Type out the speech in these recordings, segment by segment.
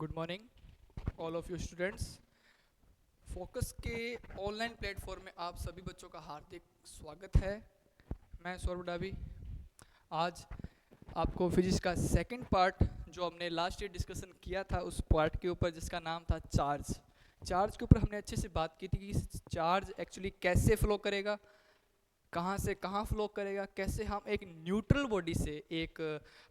Good morning all of you students. Focus के online platform में आप सभी बच्चों का हार्दिक स्वागत है। मैं सौरभ डाबी आज आपको फिजिक्स का सेकंड पार्ट जो हमने लास्ट ईयर डिस्कशन किया था उस पार्ट के ऊपर जिसका नाम था चार्ज के ऊपर हमने अच्छे से बात की थी कि चार्ज एक्चुअली कैसे फ्लो करेगा, कहाँ से कहाँ फ्लो करेगा, कैसे हम एक न्यूट्रल बॉडी से एक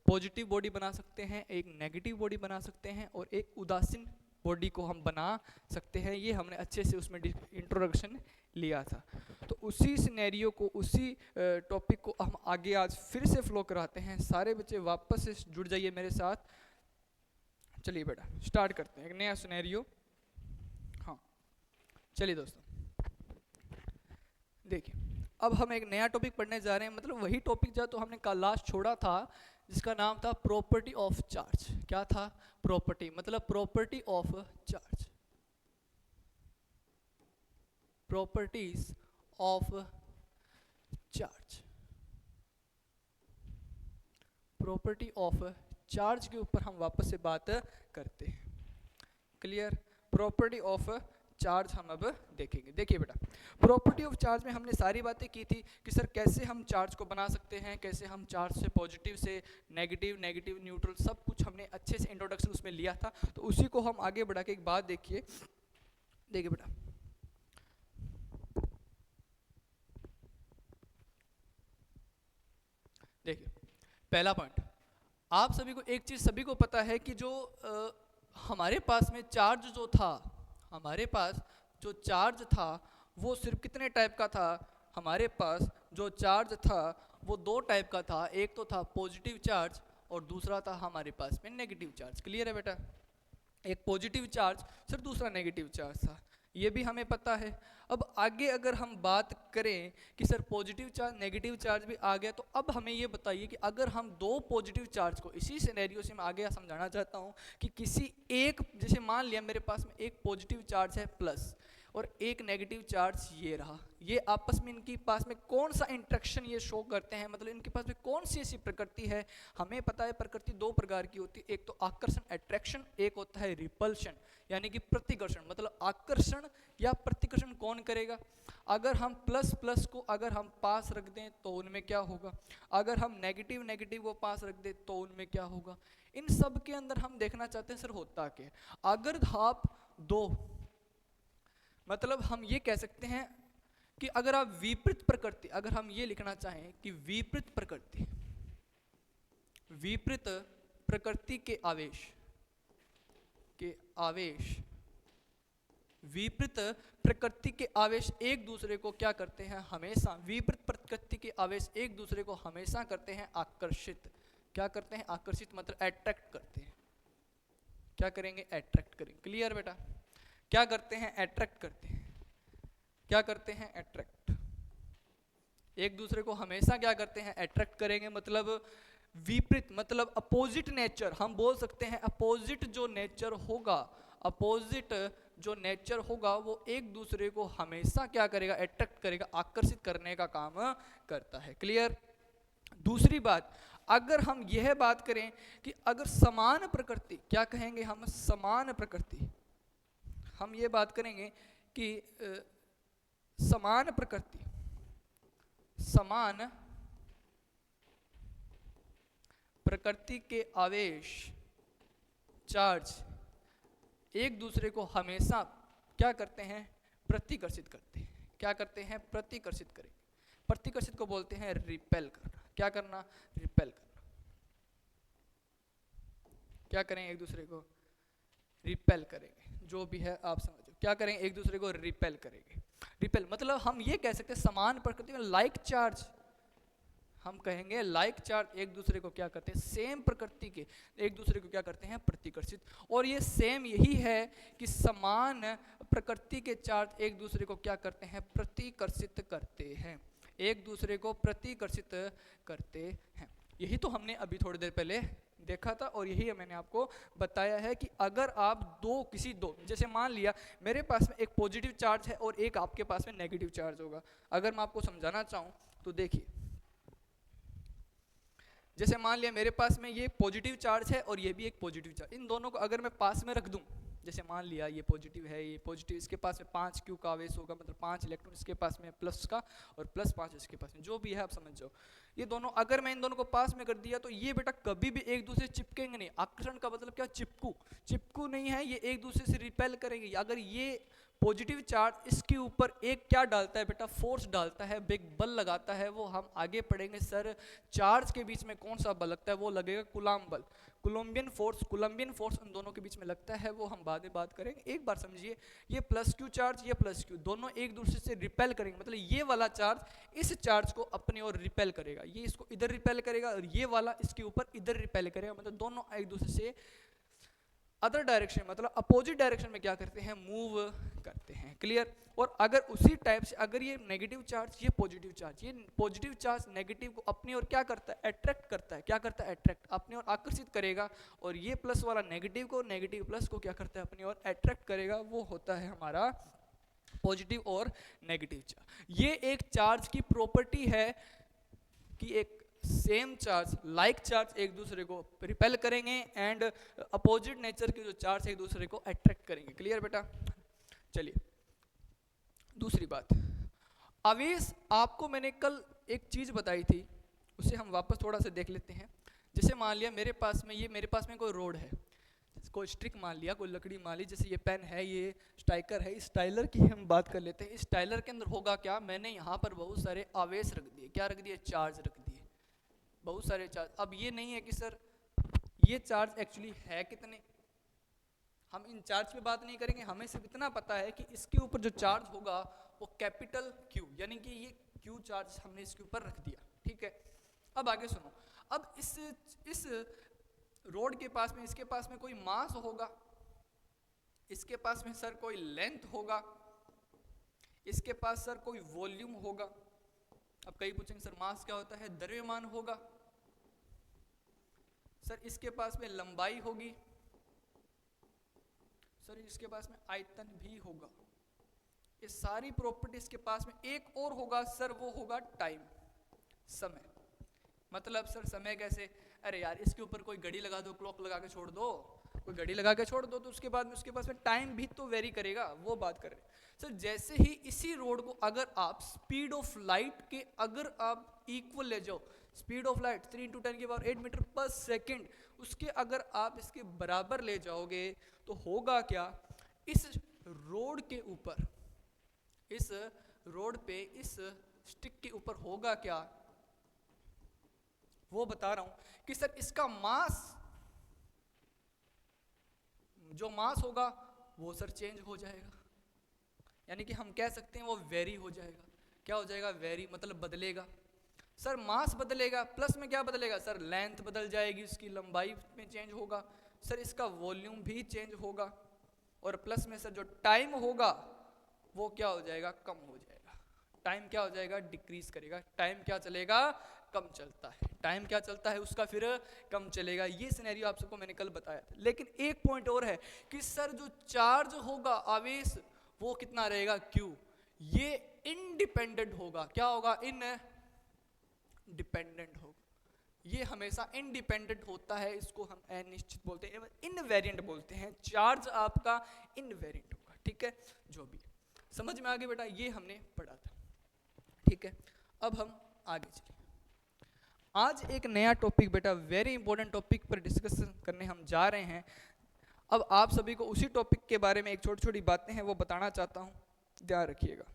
पॉजिटिव बॉडी बना सकते हैं, एक नेगेटिव बॉडी बना सकते हैं और एक उदासीन बॉडी को हम बना सकते हैं। ये हमने अच्छे से उसमें इंट्रोडक्शन लिया था। तो उसी सिनेरियो को, उसी टॉपिक को हम आगे आज फिर से फ्लो कराते हैं। सारे बच्चे वापस से जुड़ जाइए मेरे साथ। चलिए बेटा स्टार्ट करते हैं एक नया सिनेरियो। हाँ चलिए दोस्तों देखिए, अब हम एक नया टॉपिक पढ़ने जा रहे हैं, मतलब वही टॉपिक जो तो हमने कल लास्ट छोड़ा था जिसका नाम था प्रॉपर्टी ऑफ चार्ज। क्या था? प्रॉपर्टी, मतलब property of charge, properties of charge, property of charge के ऊपर हम वापस से बात करते हैं। क्लियर? प्रॉपर्टी ऑफ चार्ज हम अब देखेंगे। देखिए बेटा, प्रॉपर्टी ऑफ चार्ज में हमने सारी बातें की थी कि सर कैसे हम चार्ज को बना सकते हैं, कैसे हम चार्ज से पॉजिटिव से नेगेटिव, नेगेटिव न्यूट्रल, सब कुछ हमने अच्छे से इंट्रोडक्शन उसमें लिया था। तो उसी को हम आगे बढ़ा के एक बात देखिए। देखिए बेटा, देखिए पहला पॉइंट, आप सभी को एक चीज सभी को पता है कि जो हमारे पास में चार्ज जो था, हमारे पास जो चार्ज था वो सिर्फ कितने टाइप का था? हमारे पास जो चार्ज था वो दो टाइप का था। एक तो था पॉजिटिव चार्ज और दूसरा था हमारे पास में नेगेटिव चार्ज। क्लियर है बेटा? एक पॉजिटिव चार्ज सर, दूसरा नेगेटिव चार्ज था, ये भी हमें पता है। अब आगे अगर हम बात करें कि sir positive charge negative charge भी आ गया, तो अब हमें ये बताइए कि अगर हम दो पॉजिटिव चार्ज को, इसी सिनेरियो से मैं आगे समझाना चाहता हूँ कि किसी एक, जैसे मान लिया मेरे पास में एक पॉजिटिव चार्ज है प्लस और एक नेगेटिव चार्ज ये रहा, ये आपस में इनके पास में कौन सा इंट्रैक्शन ये शो करते हैं, मतलब इनके पास में कौन सी ऐसी प्रकृति है? हमें पता है प्रकृति दो प्रकार की होती है, एक तो आकर्षण अट्रैक्शन, एक होता है रिपल्शन यानी कि प्रतिकर्षण। मतलब आकर्षण या प्रतिकर्षण कौन करेगा? अगर हम प्लस प्लस को अगर हम पास रख दें तो उनमें क्या होगा, अगर हम नेगेटिव नेगेटिव को पास रख दें तो उनमें क्या होगा। इन सब के अंदर हम देखना चाहते हैं सर होता क्या है। अगर आप दो, मतलब हम ये कह सकते हैं कि अगर आप विपरीत प्रकृति, अगर हम ये लिखना चाहें कि विपरीत प्रकृति, विपरीत प्रकृति के आवेश, के आवेश, विपरीत प्रकृति के आवेश एक दूसरे को क्या करते हैं? हमेशा विपरीत प्रकृति के आवेश एक दूसरे को हमेशा करते हैं आकर्षित। क्या करते हैं? आकर्षित, मतलब अट्रैक्ट करते हैं। क्या करेंगे? अट्रैक्ट करेंगे। क्लियर बेटा? क्या करते हैं? अट्रैक्ट करते हैं। क्या करते हैं? अट्रैक्ट। एक दूसरे को हमेशा क्या करते हैं? अट्रैक्ट करेंगे। मतलब विपरीत, मतलब अपोजिट नेचर, हम बोल सकते हैं अपोजिट जो नेचर होगा, अपोजिट जो नेचर होगा वो एक दूसरे को हमेशा क्या करेगा? अट्रैक्ट करेगा, आकर्षित करने का काम करता है। क्लियर? दूसरी बात, अगर हम यह बात करें कि अगर समान प्रकृति, क्या कहेंगे हम? समान प्रकृति, हम ये बात करेंगे कि समान प्रकृति, समान प्रकृति के आवेश, चार्ज एक दूसरे को हमेशा क्या करते हैं? प्रतिकर्षित करते हैं। क्या करते हैं? प्रतिकर्षित करेंगे। प्रतिकर्षित को बोलते हैं रिपेल करना। क्या करना? रिपेल करना। क्या करें? एक दूसरे को रिपेल करेंगे, जो भी है आप समझो। क्या करेंगे? एक दूसरे को रिपेल करेंगे। रिपेल मतलब हम ये कह सकते हैं समान प्रकृति में लाइक चार्ज, हम कहेंगे लाइक चार्ज एक दूसरे को क्या करते हैं? सेम प्रकृति के एक दूसरे को क्या करते हैं? प्रतिकर्षित। और ये सेम यही है कि समान प्रकृति के चार्ज एक दूसरे को क्या करते हैं? प्रतिकर्षित करते हैं, एक दूसरे को प्रतिकर्षित करते हैं। यही तो हमने अभी थोड़ी देर पहले देखा था और यही मैंने आपको बताया है कि अगर आप दो, किसी दो, जैसे मान लिया मेरे पास में एक पॉजिटिव चार्ज है और एक आपके पास में नेगेटिव चार्ज होगा। अगर मैं आपको समझाना चाहूँ तो देखिए, जैसे मान लिया मेरे पास में ये पॉजिटिव चार्ज है और ये भी एक पॉजिटिव चार्ज, इन दोनों को अगर मैं पास में रख दूं, जैसे मान लिया ये पॉजिटिव है, ये पॉजिटिव, इसके पास में 5 क्यू का आवेश होगा, मतलब 5 इलेक्ट्रॉन इसके पास में प्लस का, और प्लस 5 इसके पास में, जो भी है आप समझ जाओ। ये दोनों अगर मैं इन दोनों को पास में कर दिया तो ये बेटा कभी भी एक दूसरे से चिपकेंगे नहीं। आकर्षण का मतलब क्या, चिपकू नहीं है, ये एक दूसरे से रिपेल करेंगे। अगर ये पॉजिटिव चार्ज इसके ऊपर एक क्या डालता है बेटा, फोर्स डालता है, एक बल लगाता है, वो हम आगे पढ़ेंगे। सर चार्ज के बीच में कौन सा बल लगता है, वो लगेगा कूलम्ब बल, कोलम्बियन फोर्स उन दोनों के बीच में लगता है, वो हम बाद में बात करेंगे। एक बार समझिए, ये प्लस क्यू चार्ज, ये प्लस क्यू, दोनों एक दूसरे से रिपेल करेंगे, मतलब ये वाला चार्ज इस चार्ज को अपनी ओर रिपेल करेगा, ये इसको इधर रिपेल करेगा, और ये वाला इसके ऊपर इधर रिपेल करेगा, मतलब दोनों एक दूसरे से अदर डायरेक्शन, मतलब अपोजिट डायरेक्शन में क्या करते हैं, मूव करते हैं। क्लियर। और अगर उसी टाइप से अगर ये नेगेटिव चार्ज, ये पॉजिटिव चार्ज, ये पॉजिटिव चार्ज नेगेटिव को अपनी ओर क्या करता है, अट्रैक्ट करता है। क्या करता है, अट्रैक्ट, अपनी ओर आकर्षित करेगा। और ये प्लस वाला नेगेटिव को, नेगेटिव प्लस को क्या करता है, अपनी ओर अट्रैक्ट करेगा। वो होता है हमारा पॉजिटिव और नेगेटिव चार्ज। ये एक चार्ज की प्रॉपर्टी है कि एक सेम चार्ज, लाइक चार्ज एक दूसरे को रिपेल करेंगे, एंड अपोजिट नेचर के जो चार्ज एक दूसरे को अट्रैक्ट करेंगे। क्लियर बेटा। चलिए दूसरी बात, आवेश। आपको मैंने कल एक चीज बताई थी, उसे हम वापस थोड़ा सा देख लेते हैं। जैसे मान लिया मेरे पास में कोई रोड है, कोई स्ट्रिक मान लिया, कोई लकड़ी मान ली, जैसे ये पेन है, ये स्टाइकर है। इस स्टाइलर की हम बात कर लेते हैं। इस स्टाइलर के अंदर होगा क्या, मैंने यहाँ पर बहुत सारे आवेश रख दिए। क्या रख दिए, चार्ज रख दिए, बहुत सारे चार्ज। अब ये नहीं है कि सर ये चार्ज एक्चुअली है कितने, हम इन चार्ज पे बात नहीं करेंगे। हमें सिर्फ इतना पता है कि इसके ऊपर जो चार्ज होगा वो कैपिटल क्यू, यानी कि ये क्यू चार्ज हमने इसके ऊपर रख दिया। ठीक है। अब आगे सुनो। अब इस रोड के पास में, इसके पास में कोई मास होगा, इसके पास में सर कोई लेंथ होगा, इसके पास सर कोई वॉल्यूम होगा। अब कई पूछेंगे सर मास क्या होता है, द्रव्यमान होगा। सर इसके पास में लंबाई होगी, सर इसके पास में आयतन भी होगा। ये सारी प्रॉपर्टीज के पास में एक और होगा सर, वो होगा टाइम, समय। मतलब सर समय कैसे, अरे यार इसके ऊपर कोई घड़ी लगा दो, क्लॉक लगा के छोड़ दो, कोई घड़ी लगा के छोड़ दो, तो उसके बाद में उसके पास में टाइम भी तो वेरी करेगा, वो बात कर रहे हैं। सर जैसे ही इसी रोड को अगर आप स्पीड ऑफ लाइट के अगर आप इक्वल ले जाओ, स्पीड ऑफ लाइट 3 × 10⁸ मीटर पर सेकेंड, उसके अगर आप इसके बराबर ले जाओगे तो होगा क्या, इस रोड के ऊपर, इस रोड पे, इस स्टिक के ऊपर होगा क्या, वो बता रहा हूं कि सर इसका मास, जो मास होगा वो सर चेंज हो जाएगा, यानी कि हम कह सकते हैं वो वेरी हो जाएगा। क्या हो जाएगा, वेरी, मतलब बदलेगा। सर मास बदलेगा, प्लस में क्या बदलेगा, सर लेंथ बदल जाएगी, उसकी लंबाई में चेंज होगा। सर इसका वॉल्यूम भी चेंज होगा, और प्लस में सर जो टाइम होगा वो क्या हो जाएगा, कम हो जाएगा। टाइम क्या हो जाएगा, डिक्रीज करेगा। टाइम क्या चलेगा, कम चलता है। टाइम क्या चलता है उसका, फिर कम चलेगा। ये सिनेरियो आप सबको मैंने कल बताया था। लेकिन एक पॉइंट और है कि सर जो चार्ज होगा, आवेश, वो कितना रहेगा, क्यू। ये इंडिपेंडेंट होगा। क्या होगा, डिपेंडेंट होगा। ये हमेशा इंडिपेंडेंट होता है, इसको हम अनिश्चित बोलते हैं, इनवेरिएंट बोलते हैं। चार्ज आपका इनवेरिएंट होगा। ठीक है, जो भी समझ में आ गया बेटा, ये हमने पढ़ा था। ठीक है, अब हम आगे चलिए। आज एक नया टॉपिक बेटा, वेरी इंपॉर्टेंट टॉपिक पर डिस्कशन करने हम जा रहे हैं। अब आप सभी को उसी टॉपिक के बारे में एक छोटी छोटी बातें हैं वो बताना चाहता हूँ, ध्यान रखिएगा।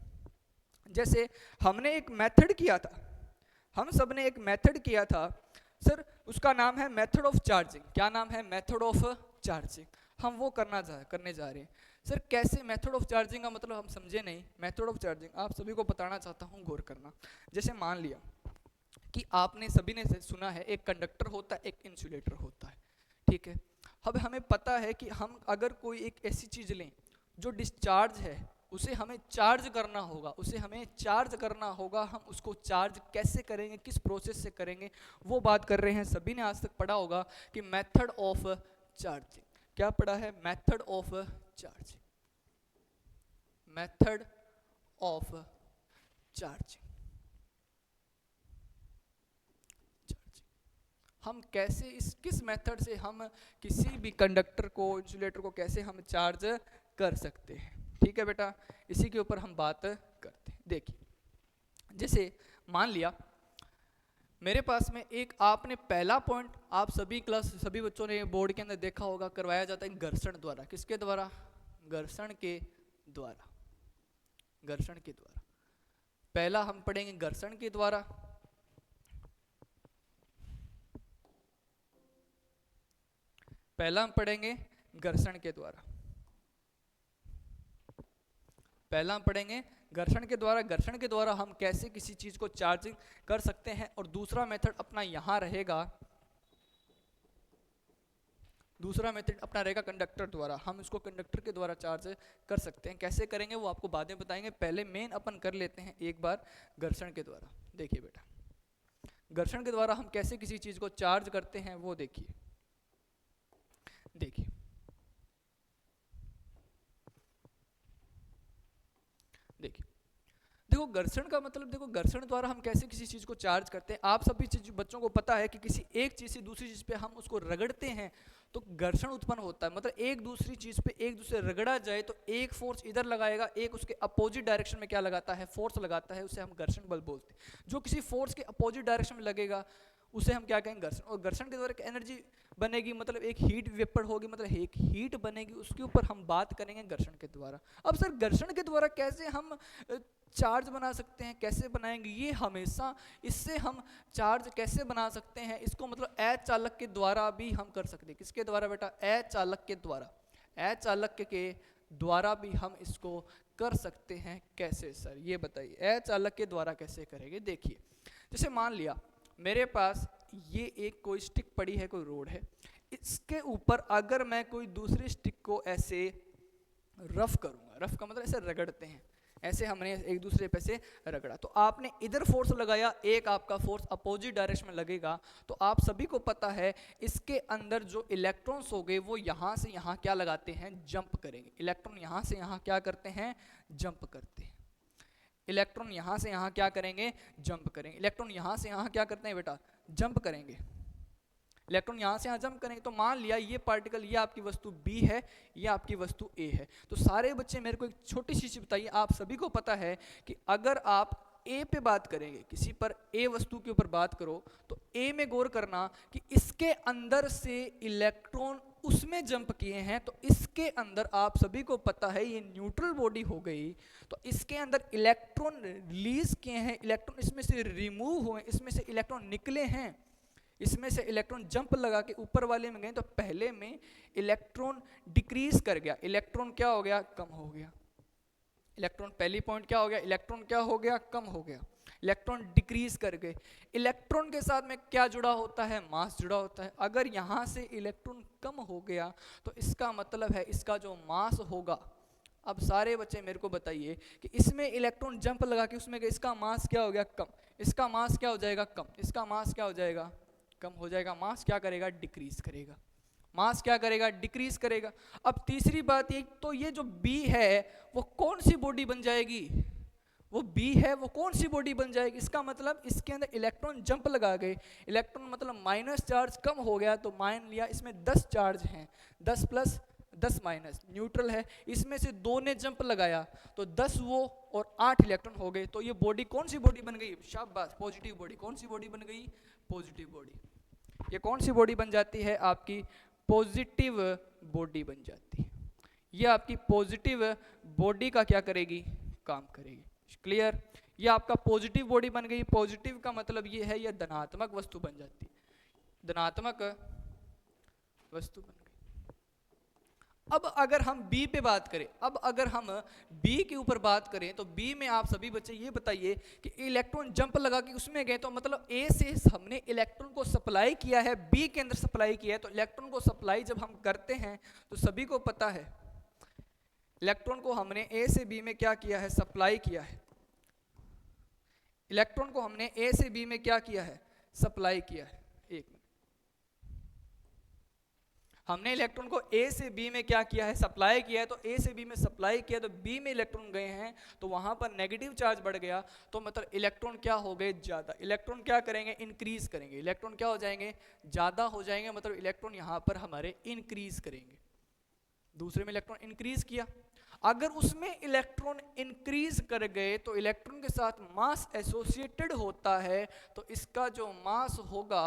जैसे हमने एक मेथड किया था, हम सब ने एक मेथड किया था सर, उसका नाम है मेथड ऑफ चार्जिंग। क्या नाम है, मेथड ऑफ चार्जिंग। हम वो करने जा रहे हैं। सर कैसे, मेथड ऑफ चार्जिंग का मतलब हम समझे नहीं। मेथड ऑफ चार्जिंग आप सभी को बताना चाहता हूँ, गौर करना। जैसे मान लिया कि आपने सभी ने सुना है एक कंडक्टर होता है, एक इंसुलेटर होता है। ठीक है, अब हमें पता है कि हम अगर कोई एक ऐसी चीज लें जो डिस्चार्ज है, उसे हमें चार्ज करना होगा, हम उसको चार्ज कैसे करेंगे, किस प्रोसेस से करेंगे, वो बात कर रहे हैं। सभी ने आज तक पढ़ा होगा कि मेथड ऑफ चार्जिंग। क्या पढ़ा है, method of charging, method of charging. हम कैसे किस मेथड से हम किसी भी कंडक्टर को, इंसुलेटर को कैसे हम चार्ज कर सकते हैं। ठीक है बेटा, इसी के ऊपर हम बात करते हैं। देखिए, जैसे मान लिया मेरे पास में एक, आपने पहला पॉइंट आप सभी बच्चों ने बोर्ड के अंदर देखा होगा, करवाया जाता है घर्षण द्वारा। किसके द्वारा? घर्षण के द्वारा। घर्षण के द्वारा पहला हम पढ़ेंगे घर्षण के द्वारा। पहला हम पढ़ेंगे घर्षण के द्वारा। पहला हम पढ़ेंगे घर्षण के द्वारा। घर्षण के द्वारा हम कैसे किसी चीज को चार्जिंग कर सकते हैं। और दूसरा मेथड अपना यहां रहेगा, दूसरा मेथड अपना रहेगा कंडक्टर द्वारा। हम इसको कंडक्टर के द्वारा चार्ज कर सकते हैं। कैसे करेंगे वो आपको बाद में बताएंगे, पहले मेन अपन कर लेते हैं एक बार घर्षण के द्वारा। देखिए बेटा, घर्षण के द्वारा हम कैसे किसी चीज को चार्ज करते हैं वो देखिए। देखिए देखिए देखो, घर्षण का मतलब, देखो घर्षण द्वारा हम कैसे किसी चीज को चार्ज करते हैं। आप सभी चीज बच्चों को पता है कि किसी एक चीज से दूसरी चीज पे हम उसको रगड़ते हैं तो घर्षण उत्पन्न होता है। मतलब एक दूसरी चीज पे एक दूसरे रगड़ा जाए तो एक फोर्स इधर लगाएगा, एक उसके अपोजिट डायरेक्शन में क्या लगाता है? फोर्स लगाता है। उसे हम घर्षण बल बोलते हैं। जो किसी फोर्स के अपोजिट डायरेक्शन में लगेगा उसे हम क्या कहेंगे? घर्षण। और घर्षण के द्वारा एक एनर्जी बनेगी, मतलब एक हीट वेपर होगी, मतलब एक हीट बनेगी, उसके ऊपर हम बात करेंगे घर्षण के द्वारा। अब सर घर्षण के द्वारा कैसे हम चार्ज बना सकते हैं, कैसे बनाएंगे? ये हमेशा इससे हम चार्ज कैसे बना सकते हैं, इसको मतलब अचालक के द्वारा भी हम कर सकते हैं। किसके द्वारा बेटा? अचालक के द्वारा। अचालक के द्वारा भी हम इसको कर सकते हैं। कैसे सर ये बताइए, अचालक के द्वारा कैसे करेंगे? देखिए, जैसे मान लिया मेरे पास ये एक कोई स्टिक पड़ी है, कोई रोड है, इसके ऊपर अगर मैं कोई दूसरी स्टिक को ऐसे रफ करूंगा, रफ का मतलब ऐसे रगड़ते हैं, ऐसे हमने एक दूसरे पे से रगड़ा, तो आपने इधर फोर्स लगाया, एक आपका फोर्स अपोजिट डायरेक्शन में लगेगा। तो आप सभी को पता है इसके अंदर जो इलेक्ट्रॉन्स हो गए वो यहाँ से यहाँ क्या लगाते हैं? जंप करेंगे। इलेक्ट्रॉन यहाँ से यहाँ क्या करते हैं? जंप करते हैं। इलेक्ट्रॉन यहाँ से यहाँ क्या करेंगे? जंप करेंगे। इलेक्ट्रॉन यहाँ से यहाँ क्या करते हैं बेटा? जंप करेंगे। इलेक्ट्रॉन यहाँ से यहाँ जंप करेंगे। तो मान लिया ये पार्टिकल, ये आपकी वस्तु B है, ये आपकी वस्तु A है। तो सारे बच्चे मेरे को एक छोटी सी चीज बताइए, आप सभी को पता है कि अगर आप A पे बात करेंगे, किसी पर A वस्तु के ऊपर बात करो, तो A में गौर करना कि इसके अंदर से इलेक्ट्रॉन उसमें जंप किए हैं। तो इसके अंदर आप सभी को पता है ये न्यूट्रल बॉडी हो गई, तो इसके अंदर इलेक्ट्रॉन रिलीज किए हैं, इलेक्ट्रॉन इसमें से रिमूव हुए, इसमें से इलेक्ट्रॉन निकले हैं, इसमें से इलेक्ट्रॉन जंप लगा के ऊपर वाले में गए। तो पहले में इलेक्ट्रॉन डिक्रीज कर गया, इलेक्ट्रॉन क्या हो गया? कम हो गया। इलेक्ट्रॉन पहली पॉइंट क्या हो गया? इलेक्ट्रॉन क्या हो गया? कम हो गया। इलेक्ट्रॉन डिक्रीज कर गए। इलेक्ट्रॉन के साथ में क्या जुड़ा होता है? मास जुड़ा होता है। अगर यहां से इलेक्ट्रॉन कम हो गया तो इसका मतलब है इसका जो मास होगा, अब सारे बच्चे मेरे को बताइए कि इसमें इलेक्ट्रॉन जंप लगा के उसमें गए, इसका मास क्या हो गया? कम। इसका मास क्या हो जाएगा? कम। इसका मास क्या हो जाएगा? कम हो जाएगा। मास क्या करेगा? डिक्रीज करेगा। मास क्या करेगा? डिक्रीज करेगा। अब तीसरी बात ये, तो ये जो B है वो कौन सी बॉडी बन जाएगी? वो B है वो कौन सी बॉडी बन जाएगी? इसका मतलब इसके अंदर इलेक्ट्रॉन जंप लगा गए, इलेक्ट्रॉन मतलब माइनस चार्ज कम हो गया। तो मान लिया इसमें 10 चार्ज हैं, 10 प्लस 10 माइनस, न्यूट्रल है, इसमें से 2 ने जंप लगाया तो 10 वो और 8 इलेक्ट्रॉन हो गए। तो ये बॉडी कौन सी बॉडी बन गई? शाबाश, पॉजिटिव बॉडी। कौन सी बॉडी बन गई? Positive body. ये कौन सी बॉडी बन जाती है? आपकी पॉजिटिव बॉडी बन जाती है। ये आपकी पॉजिटिव बॉडी का क्या करेगी? काम करेगी। क्लियर? ये आपका पॉजिटिव बॉडी बन गई। पॉजिटिव का मतलब ये है ये धनात्मक वस्तु बन जाती है, धनात्मक वस्तु बन गई। अब अगर हम B पे बात करें, अब अगर हम B के ऊपर बात करें तो B में आप सभी बच्चे ये बताइए कि इलेक्ट्रॉन जंप लगा के उसमें गए, तो मतलब A से हमने इलेक्ट्रॉन को सप्लाई किया है, B के अंदर सप्लाई किया है। तो इलेक्ट्रॉन को सप्लाई जब हम करते हैं तो सभी को पता है इलेक्ट्रॉन को हमने A से B में क्या किया है? सप्लाई किया है। इलेक्ट्रॉन को हमने A से B में क्या किया है? सप्लाई किया है। एक मिनट, हमने इलेक्ट्रॉन को ए से बी में क्या किया है, सप्लाई किया है, तो ए से बी में सप्लाई किया तो बी में इलेक्ट्रॉन गए हैं तो वहां पर नेगेटिव चार्ज बढ़ गया, तो मतलब इलेक्ट्रॉन क्या हो गए, ज्यादा। इलेक्ट्रॉन क्या करेंगे, इंक्रीज करेंगे। इलेक्ट्रॉन क्या हो जाएंगे, ज्यादा हो जाएंगे, मतलब इलेक्ट्रॉन यहाँ पर हमारे इंक्रीज करेंगे। दूसरे में इलेक्ट्रॉन इंक्रीज किया, अगर उसमें इलेक्ट्रॉन इंक्रीज कर गए तो इलेक्ट्रॉन के साथ मास एसोसिएटेड होता है, तो इसका जो मास होगा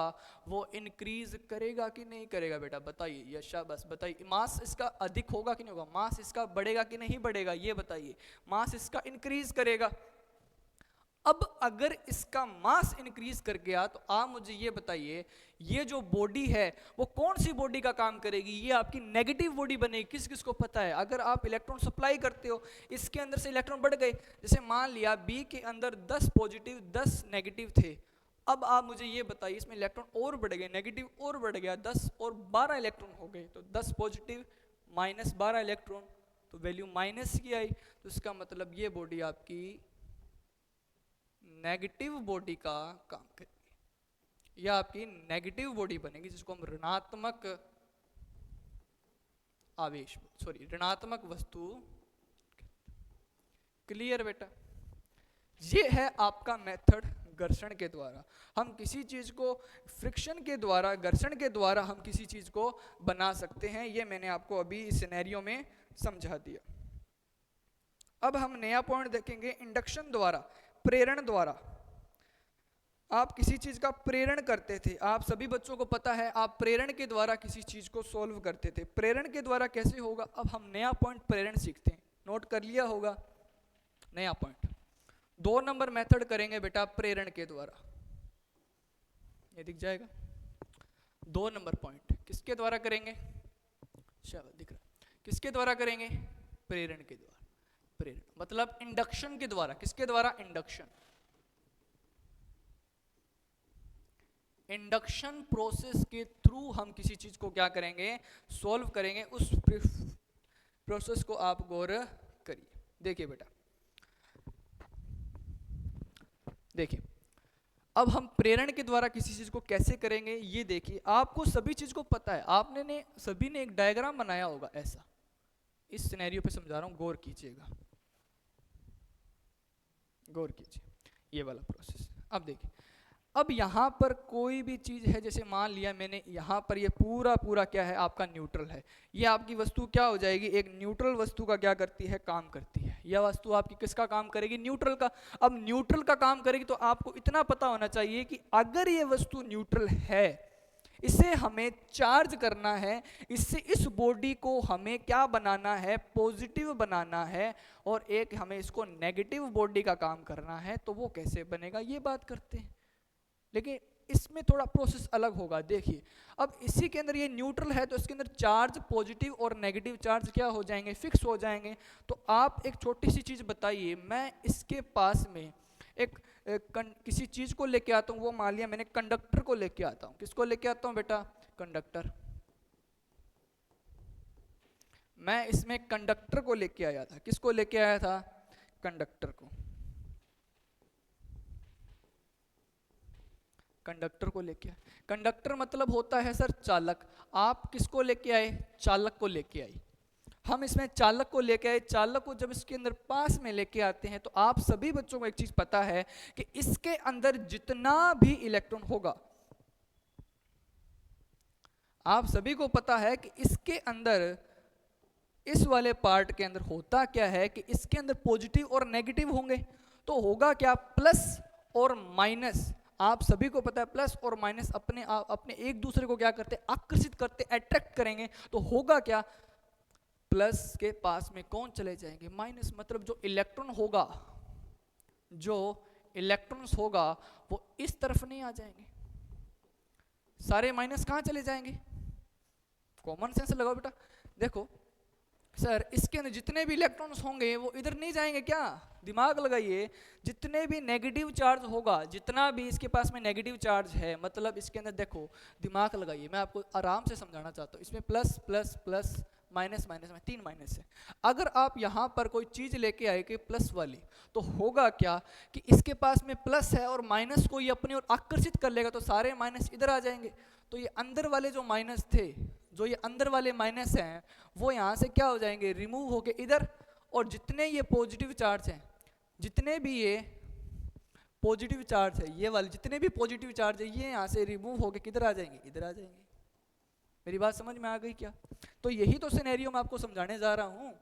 वो इंक्रीज करेगा कि नहीं करेगा बेटा, बताइए। यशा बस बताइए, मास इसका अधिक होगा कि नहीं होगा, मास इसका बढ़ेगा कि नहीं बढ़ेगा, ये बताइए। मास इसका इंक्रीज करेगा। अब अगर इसका मास इंक्रीज कर गया तो आप मुझे ये बताइए, ये जो बॉडी है वो कौन सी बॉडी का काम करेगी, ये आपकी नेगेटिव बॉडी बनेगी। किस किस को पता है, अगर आप इलेक्ट्रॉन सप्लाई करते हो, इसके अंदर से इलेक्ट्रॉन बढ़ गए, जैसे मान लिया बी के अंदर 10 पॉजिटिव 10 नेगेटिव थे, अब आप मुझे ये बताइए इसमें इलेक्ट्रॉन और बढ़ गए, नेगेटिव और बढ़ गया, 10 और 12 इलेक्ट्रॉन हो गए, तो 10 पॉजिटिव माइनस 12 इलेक्ट्रॉन, तो वैल्यू माइनस की आई, तो इसका मतलब ये बॉडी आपकी नेगेटिव बॉडी का काम करेगी, या आपकी नेगेटिव बॉडी बनेगी, जिसको हम ऋणात्मक आवेश, सॉरी ऋणात्मक वस्तु। क्लियर बेटा, ये है आपका मेथड घर्षण के द्वारा। हम किसी चीज को फ्रिक्शन के द्वारा, घर्षण के द्वारा हम किसी चीज को बना सकते हैं, ये मैंने आपको अभी इस सिनेरियो में समझा दिया। अब हम नया पॉइंट देखेंगे, इंडक्शन द्वारा, प्रेरण द्वारा। आप किसी चीज का प्रेरण करते थे, आप सभी बच्चों को पता है, आप प्रेरण के द्वारा किसी चीज को सॉल्व करते थे। प्रेरण के द्वारा कैसे होगा, अब हम नया पॉइंट प्रेरण सीखते हैं, नोट कर लिया होगा नया पॉइंट। 2 नंबर मेथड करेंगे बेटा प्रेरण के द्वारा, ये दिख जाएगा। 2 नंबर पॉइंट किसके द्वारा करेंगे, शाबाश दिख रहा, किसके द्वारा करेंगे, प्रेरण के द्वारा। प्रेरण मतलब इंडक्शन के द्वारा, किसके द्वारा, इंडक्शन। इंडक्शन प्रोसेस के थ्रू हम किसी चीज को क्या करेंगे, सॉल्व करेंगे। उस प्रोसेस को आप गौर करिए। देखिए बेटा, देखिए अब हम प्रेरण के द्वारा किसी चीज को कैसे करेंगे, ये देखिए। आपको सभी चीज को पता है, आपने सभी ने एक डायग्राम बनाया होगा ऐसा, इस सिनेरियो पे समझा रहा हूं, गौर कीजिएगा, गौर कीजिए, ये वाला प्रोसेस। अब देखिए, अब यहाँ पर कोई भी चीज है, जैसे मान लिया मैंने यहाँ पर ये पूरा क्या है आपका न्यूट्रल है, ये आपकी वस्तु क्या हो जाएगी, एक न्यूट्रल वस्तु का क्या करती है, काम करती है। यह वस्तु आपकी किसका काम करेगी, न्यूट्रल का। अब न्यूट्रल का काम करेगी तो आपको इतना पता होना चाहिए कि अगर ये वस्तु न्यूट्रल है, इसे हमें चार्ज करना है, इससे इस बॉडी को हमें क्या बनाना है, पॉजिटिव बनाना है, और एक हमें इसको नेगेटिव बॉडी का काम करना है, तो वो कैसे बनेगा, ये बात करते हैं। लेकिन इसमें थोड़ा प्रोसेस अलग होगा। देखिए, अब इसी के अंदर ये न्यूट्रल है, तो इसके अंदर चार्ज पॉजिटिव और नेगेटिव चार्ज क्या हो जाएंगे, फिक्स हो जाएंगे। तो आप एक छोटी सी चीज बताइए, मैं इसके पास में एक किसी चीज को लेके आता हूँ, वो मान लिया मैंने कंडक्टर को लेके आता हूँ। किसको लेके आता हूँ बेटा, कंडक्टर। मैं इसमें कंडक्टर को लेके आया था, किसको लेके आया था, कंडक्टर को, कंडक्टर को लेके आए। कंडक्टर मतलब होता है सर चालक। आप किसको लेके आए, चालक को लेके आए। हम इसमें चालक को लेके आए। चालक को जब इसके अंदर पास में लेके आते हैं, तो आप सभी बच्चों को एक चीज पता है कि इसके अंदर जितना भी इलेक्ट्रॉन होगा, आप सभी को पता है कि इसके अंदर, इस वाले पार्ट के अंदर होता क्या है कि इसके अंदर पॉजिटिव और नेगेटिव होंगे। तो होगा क्या, प्लस और माइनस। आप सभी को पता है प्लस और माइनस अपने एक दूसरे को क्या करते हैं, आकर्षित करते, अट्रैक्ट करेंगे। तो होगा क्या, प्लस के पास में कौन चले जाएंगे, माइनस। मतलब जो इलेक्ट्रॉन होगा, जो इलेक्ट्रॉन्स होगा वो इस तरफ नहीं आ जाएंगे, सारे माइनस कहां चले जाएंगे, कॉमन सेंस लगाओ बेटा। देखो सर, इसके अंदर जितने भी इलेक्ट्रॉन्स होंगे वो इधर नहीं जाएंगे क्या, दिमाग लगाइए। जितने भी नेगेटिव चार्ज होगा, जितना भी इसके पास में नेगेटिव चार्ज है, मतलब इसके अंदर देखो, दिमाग लगाइए, मैं आपको आराम से समझाना चाहता हूँ। इसमें plus plus plus minus minus में 3 माइनस है। अगर आप यहाँ पर कोई चीज लेके आए कि प्लस वाली, तो होगा क्या कि इसके पास में प्लस है और माइनस को ये अपनी ओर आकर्षित कर लेगा, तो सारे माइनस इधर आ जाएंगे। तो ये अंदर वाले जो माइनस थे, जो ये अंदर वाले माइनस हैं वो यहाँ से क्या हो जाएंगे, रिमूव होके इधर, और जितने ये पॉजिटिव चार्ज हैं, जितने भी ये पॉजिटिव चार्ज है, ये वाले जितने भी पॉजिटिव चार्ज है, ये यहाँ से रिमूव होके किधर आ जाएंगे, इधर आ जाएंगे। मेरी बात समझ में आ गई क्या? तो यही तो सिनेरियो मैं आपको समझाने जा रहा हूँ,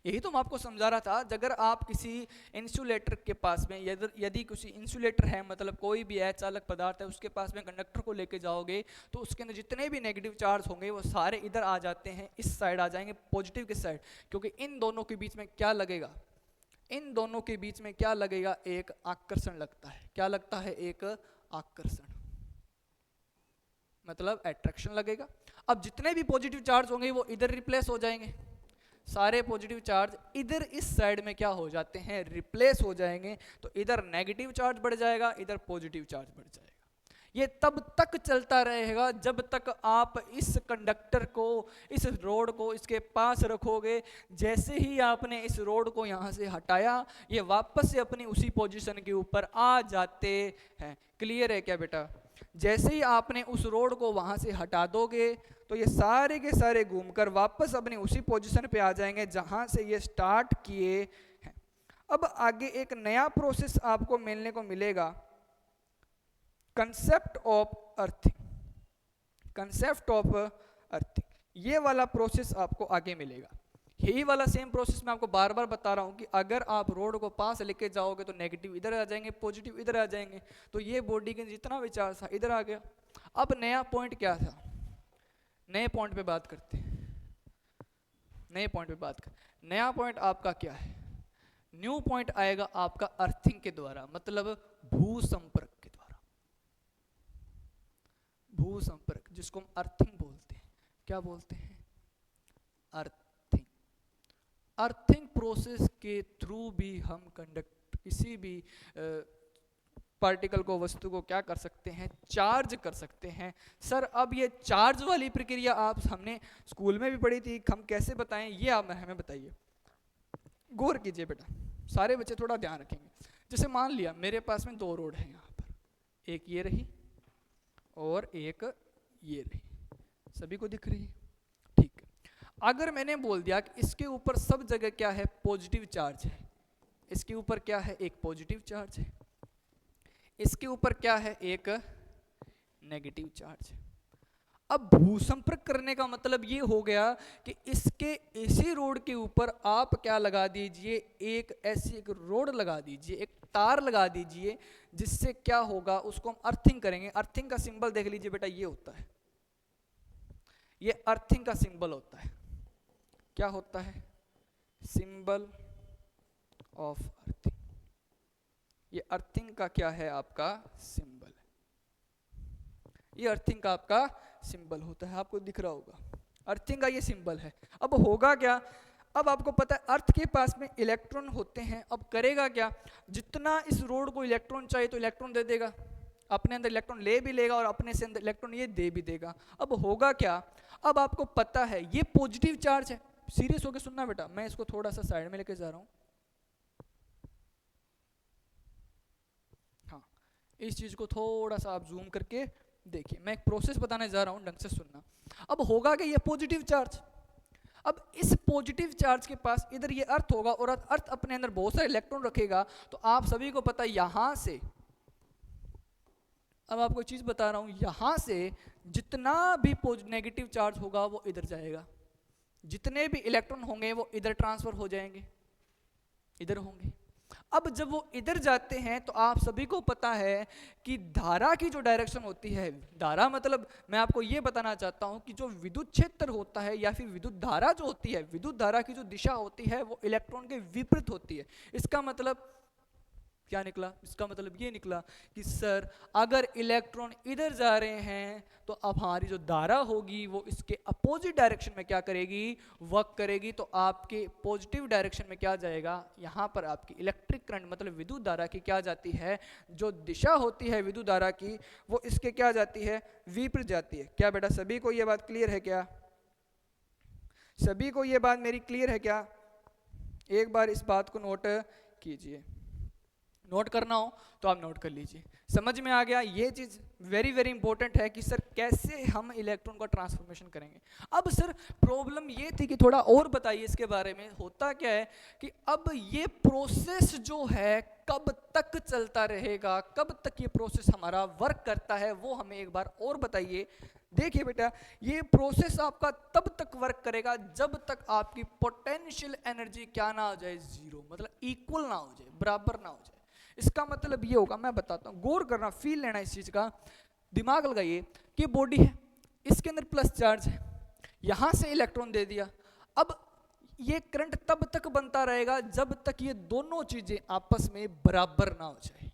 यही तो मैं आपको समझा रहा था। अगर आप किसी इंसुलेटर के पास में, यदि किसी इंसुलेटर है, मतलब कोई भी चालक पदार्थ है, उसके पास में कंडक्टर को लेके जाओगे तो उसके अंदर जितने भी नेगेटिव चार्ज होंगे वो सारे इधर आ जाते हैं, इस साइड आ जाएंगे, पॉजिटिव के साइड, क्योंकि इन दोनों के बीच में क्या लगेगा, इन दोनों के बीच में क्या लगेगा, एक आकर्षण लगता है। क्या लगता है? एक आकर्षण, मतलब अट्रैक्शन लगेगा। अब जितने भी पॉजिटिव चार्ज होंगे वो इधर रिप्लेस हो जाएंगे, सारे पॉजिटिव चार्ज इधर इस साइड में क्या हो जाते हैं, रिप्लेस हो जाएंगे। तो इधर नेगेटिव चार्ज बढ़ जाएगा, इधर पॉजिटिव चार्ज बढ़ जाएगा। ये तब तक चलता रहेगा जब तक आप इस कंडक्टर को, इस रोड को इसके पास रखोगे। जैसे ही आपने इस रोड को यहाँ से हटाया, ये वापस से अपनी उसी पोजीशन के ऊपर आ जाते हैं। क्लियर है क्या बेटा? जैसे ही आपने उस रोड को वहाँ से हटा दोगे तो ये सारे के सारे घूमकर वापस अपनी उसी पोजीशन पे आ जाएंगे जहाँ से ये स्टार्ट किए हैं। अब आगे एक नया प्रोसेस आपको मिलने को मिलेगा, concept of earthing. Concept of earthing, ये वाला प्रोसेस आपको आगे मिलेगा। यही वाला सेम प्रोसेस मैं आपको बार बार बता रहा हूँ कि अगर आप रोड को पास लेके जाओगे तो नेगेटिव इधर आ जाएंगे, पॉजिटिव इधर आ जाएंगे। तो ये बॉडी के जितना भी चार्ज था इधर आ गया। अब नया पॉइंट क्या था, नए पॉइंट पे बात करते हैं। नए पॉइंट पे बात कर, नया पॉइंट आपका क्या है? न्यू पॉइंट आएगा आपका अर्थिंग के द्वारा, मतलब भू संपर्क के द्वारा। भू संपर्क, जिसको हम अर्थिंग बोलते हैं। क्या बोलते हैं? अर्थिंग। अर्थिंग प्रोसेस के थ्रू भी हम कंडक्ट किसी भी पार्टिकल को, वस्तु को क्या कर सकते हैं, चार्ज कर सकते हैं। सर अब ये चार्ज वाली प्रक्रिया आप हमने स्कूल में भी पढ़ी थी, हम कैसे बताएं ये आप हमें बताइए। गौर कीजिए बेटा, सारे बच्चे थोड़ा ध्यान रखेंगे। जैसे मान लिया मेरे पास में दो रोड है यहाँ पर, एक ये रही और एक ये रही, सभी को दिख रही है? ठीक है। अगर मैंने बोल दिया कि इसके ऊपर सब जगह क्या है, पॉजिटिव चार्ज है, इसके ऊपर क्या है, एक पॉजिटिव चार्ज है, इसके ऊपर क्या है, एक नेगेटिव चार्ज है। अब भू संपर्क करने का मतलब ये हो गया कि इसके इसी रोड के ऊपर आप क्या लगा दीजिए, एक ऐसी एक रोड लगा दीजिए, एक तार लगा दीजिए, जिससे क्या होगा, उसको हम अर्थिंग करेंगे। अर्थिंग का सिंबल देख लीजिए बेटा, ये होता है, ये अर्थिंग का सिंबल होता है। क्या होता है? Symbol of earthing. ये अर्थिंग का क्या है, आपका सिंबल है। ये अर्थिंग का आपका सिंबल होता है, आपको दिख रहा होगा, अर्थिंग का ये सिंबल है। अब होगा क्या, अब आपको पता है अर्थ के पास में इलेक्ट्रॉन होते हैं। अब करेगा क्या, जितना इस रोड को इलेक्ट्रॉन चाहिए तो इलेक्ट्रॉन दे देगा, अपने अंदर इलेक्ट्रॉन ले भी लेगा और अपने से अंदर इलेक्ट्रॉन ये दे भी देगा। अब होगा क्या, अब आपको पता है ये पॉजिटिव चार्ज है। सीरियस होकर सुनना बेटा, मैं इसको थोड़ा सा साइड में लेके जा रहा हूं। हाँ, इस चीज को थोड़ा सा आप जूम करके देखिए, मैं एक प्रोसेस बताने जा रहा हूं, ढंग से सुनना। अब होगा कि ये पॉजिटिव चार्ज, अब इस पॉजिटिव चार्ज के पास इधर ये अर्थ होगा और अर्थ अपने अंदर बहुत सारे इलेक्ट्रॉन रखेगा। तो आप सभी को पता है यहां से, अब आपको एक चीज बता रहा हूं, यहां से जितना भी नेगेटिव चार्ज होगा वो इधर जाएगा, जितने भी इलेक्ट्रॉन होंगे वो इधर ट्रांसफर हो जाएंगे, इधर होंगे। अब जब वो इधर जाते हैं तो आप सभी को पता है कि धारा की जो डायरेक्शन होती है, धारा मतलब मैं आपको ये बताना चाहता हूं कि जो विद्युत क्षेत्र होता है या फिर विद्युत धारा जो होती है, विद्युत धारा की जो दिशा होती है वो इलेक्ट्रॉन के विपरीत होती है। इसका मतलब क्या निकला, इसका मतलब ये निकला कि सर अगर इलेक्ट्रॉन इधर जा रहे हैं तो अब हमारी जो धारा होगी वो इसके अपोजिट डायरेक्शन में क्या करेगी, वर्क करेगी। तो आपके पॉजिटिव डायरेक्शन में क्या जाएगा, यहाँ पर आपकी इलेक्ट्रिक करंट मतलब विद्युत धारा की क्या जाती है, जो दिशा होती है विद्युत धारा की वो इसके क्या जाती है, विपरीत जाती है। क्या बेटा सभी को ये बात क्लियर है? क्या सभी को ये बात मेरी क्लियर है? क्या एक बार इस बात को नोट कीजिए, नोट करना हो तो आप नोट कर लीजिए। समझ में आ गया? ये चीज वेरी वेरी इंपॉर्टेंट है कि सर कैसे हम इलेक्ट्रॉन का ट्रांसफॉर्मेशन करेंगे। अब सर प्रॉब्लम ये थी कि थोड़ा और बताइए इसके बारे में, होता क्या है कि अब ये प्रोसेस जो है कब तक चलता रहेगा, कब तक ये प्रोसेस हमारा वर्क करता है, वो हमें एक बार और बताइए। देखिए बेटा, ये प्रोसेस आपका तब तक वर्क करेगा जब तक आपकी पोटेंशियल एनर्जी क्या ना हो जाए, जीरो, मतलब इक्वल ना हो जाए, बराबर ना हो जाए। इसका मतलब ये होगा, मैं बताता हूँ, गौर करना, फील लेना इस चीज का, दिमाग लगाइए कि बॉडी है, इसके अंदर प्लस चार्ज है, यहां से इलेक्ट्रॉन दे दिया। अब ये करंट तब तक बनता रहेगा जब तक ये दोनों चीजें आपस में बराबर ना हो जाए।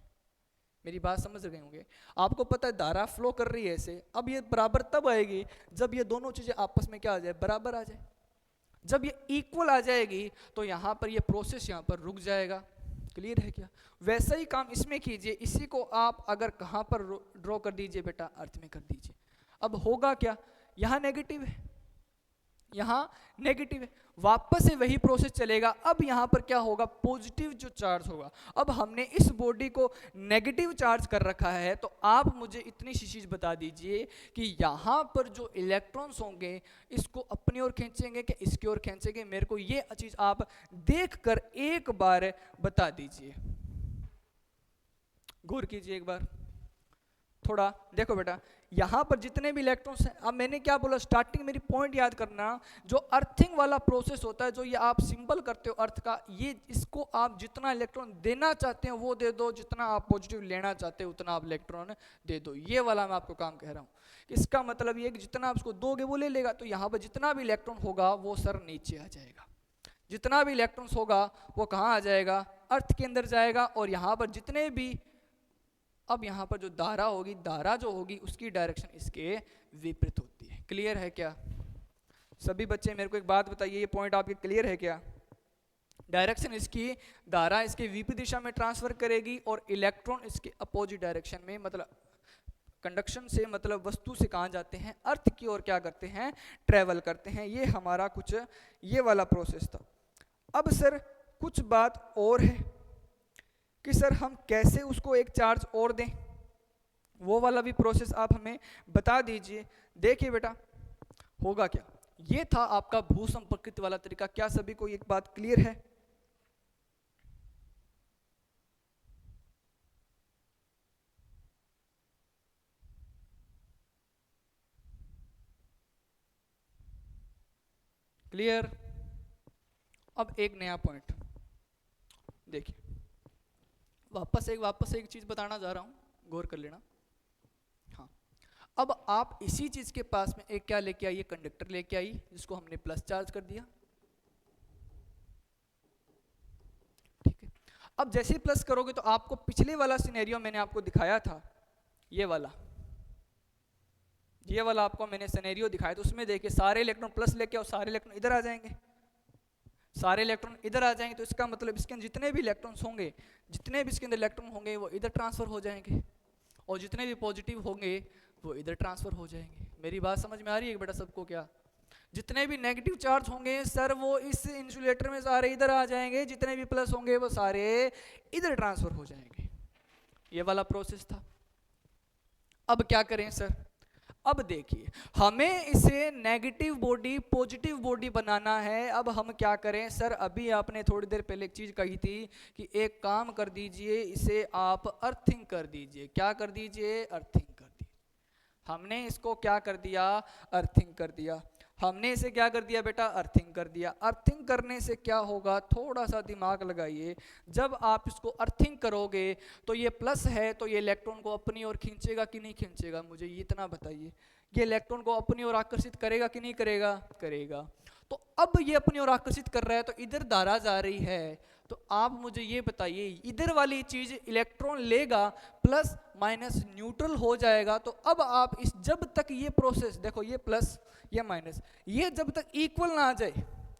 मेरी बात समझ रहे होंगे? आपको पता है धारा फ्लो कर रही है ऐसे, अब ये बराबर तब आएगी जब ये दोनों चीजें आपस में क्या आ जाए, बराबर आ जाए। जब ये इक्वल आ जाएगी तो यहां पर ये प्रोसेस यहां पर रुक जाएगा। क्लियर है क्या? वैसा ही काम इसमें कीजिए, इसी को आप अगर कहां पर ड्रॉ कर दीजिए बेटा, अर्थ में कर दीजिए। अब होगा क्या, यहां नेगेटिव है, यहां नेगेटिव है, वापस से वही प्रोसेस चलेगा। अब यहां पर क्या होगा, पॉजिटिव जो चार्ज होगा। अब हमने इस बॉडी को नेगेटिव चार्ज कर रखा है, तो आप मुझे इतनी सी चीज बता दीजिए कि यहां पर जो इलेक्ट्रॉन्स होंगे इसको अपनी ओर खींचेंगे कि इसकी ओर खींचेंगे, मेरे को ये चीज आप देखकर एक बार बता दीजिए। गौर कीजिए एक बार थोड़ा, देखो बेटा, यहां पर जितने भी इलेक्ट्रॉन्स हैं, अब मैंने क्या बोला स्टार्टिंग, मेरी पॉइंट याद करना, जो अर्थिंग वाला प्रोसेस होता है, जो ये आप सिंबल करते हो अर्थ का, ये इसको आप जितना इलेक्ट्रॉन देना चाहते हैं वो दे दो, जितना आप पॉजिटिव लेना चाहते हो उतना आप इलेक्ट्रॉन दे दो। ये वाला मैं आपको काम कह रहा हूँ। इसका मतलब ये कि जितना आप उसको दोगे वो ले लेगा, तो यहाँ पर जितना भी इलेक्ट्रॉन होगा वो सर नीचे आ जाएगा, जितना भी इलेक्ट्रॉन्स होगा वो कहाँ आ जाएगा, अर्थ के अंदर जाएगा। और यहाँ पर जितने भी, अब यहाँ पर जो धारा होगी, धारा जो होगी उसकी डायरेक्शन इसके विपरीत होती है। क्लियर है क्या सभी बच्चे? मेरे को एक बात बताइए, ये पॉइंट आपके क्लियर है क्या? डायरेक्शन इसकी, धारा इसके विपरीत दिशा में ट्रांसफर करेगी और इलेक्ट्रॉन इसके अपोजिट डायरेक्शन में, मतलब कंडक्शन से मतलब वस्तु से कहाँ जाते हैं, अर्थ की ओर क्या करते हैं, ट्रेवल करते हैं। ये हमारा कुछ ये वाला प्रोसेस था। अब सर कुछ बात और है कि सर हम कैसे उसको एक चार्ज और दें, वो वाला भी प्रोसेस आप हमें बता दीजिए। देखिए बेटा, होगा क्या, ये था आपका भू संपर्कित वाला तरीका। क्या सभी को एक बात क्लियर है? क्लियर? अब एक नया पॉइंट देखिए, वापस एक चीज बताना जा रहा हूं, गौर कर लेना। हाँ, अब आप इसी चीज के पास में एक क्या लेके आइए, कंडक्टर लेके आई, जिसको हमने प्लस चार्ज कर दिया। ठीक है, अब जैसे ही प्लस करोगे तो आपको पिछले वाला सिनेरियो मैंने आपको दिखाया था, ये वाला आपको मैंने सिनेरियो दिखाया, तो उसमें देखिए सारे इलेक्ट्रॉन प्लस लेके और सारे इलेक्ट्रॉन इधर आ जाएंगे, सारे इलेक्ट्रॉन इधर आ जाएंगे। तो इसका मतलब इसके अंदर जितने भी इलेक्ट्रॉन्स होंगे, जितने भी इसके अंदर इलेक्ट्रॉन होंगे वो इधर ट्रांसफर हो जाएंगे, और जितने भी पॉजिटिव होंगे वो इधर ट्रांसफर हो जाएंगे। मेरी बात समझ में आ रही है बेटा सबको? क्या जितने भी नेगेटिव चार्ज होंगे सर वो इस इंसुलेटर में सारे इधर आ जाएंगे, जितने भी प्लस होंगे वो सारे इधर ट्रांसफर हो जाएंगे। ये वाला प्रोसेस था। अब क्या करें सर? अब देखिए, हमें इसे नेगेटिव बॉडी पॉजिटिव बॉडी बनाना है। अब हम क्या करें सर? अभी आपने थोड़ी देर पहले एक चीज कही थी कि एक काम कर दीजिए, इसे आप अर्थिंग कर दीजिए। क्या कर दीजिए? अर्थिंग कर दीजिए। हमने इसको क्या कर दिया? अर्थिंग कर दिया। हमने इसे क्या कर दिया बेटा? अर्थिंग कर दिया। अर्थिंग करने से क्या होगा, थोड़ा सा दिमाग लगाइए। जब आप इसको अर्थिंग करोगे तो ये प्लस है, तो ये इलेक्ट्रॉन को अपनी ओर खींचेगा कि नहीं खींचेगा? मुझे ये इतना बताइए, ये इलेक्ट्रॉन को अपनी ओर आकर्षित करेगा कि नहीं करेगा? करेगा। तो अब ये अपनी ओर आकर्षित कर रहा है, तो इधर धारा जा रही है, तो आप मुझे ये बताइए, इधर वाली चीज इलेक्ट्रॉन लेगा, प्लस माइनस न्यूट्रल हो जाएगा। तो अब आप इस, जब तक ये प्रोसेस, देखो ये प्लस ये माइनस, ये जब तक इक्वल ना आ जाए,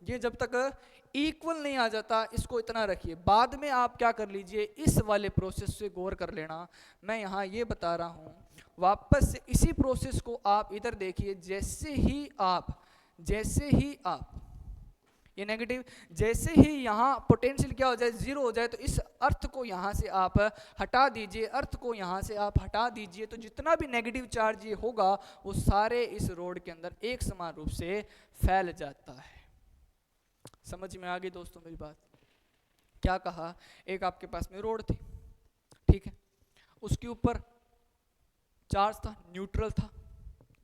ये जब तक इक्वल नहीं आ जाता, इसको इतना रखिए। बाद में आप क्या कर लीजिए, इस वाले प्रोसेस से गौर कर लेना। मैं यहाँ ये बता रहा हूँ, वापस से इसी प्रोसेस को आप इधर देखिए। जैसे ही आप ये नेगेटिव। जैसे ही यहाँ पोटेंशियल क्या हो जाए, जीरो हो जाए, तो इस अर्थ को यहाँ से आप हटा दीजिए, अर्थ को यहाँ से आप हटा दीजिए, तो जितना भी नेगेटिव चार्ज ये होगा वो सारे इस रोड के अंदर एक समान रूप से फैल जाता है। समझ में आ गई दोस्तों मेरी बात? क्या कहा, एक आपके पास में रोड थी, ठीक है, उसके ऊपर चार्ज था, न्यूट्रल था,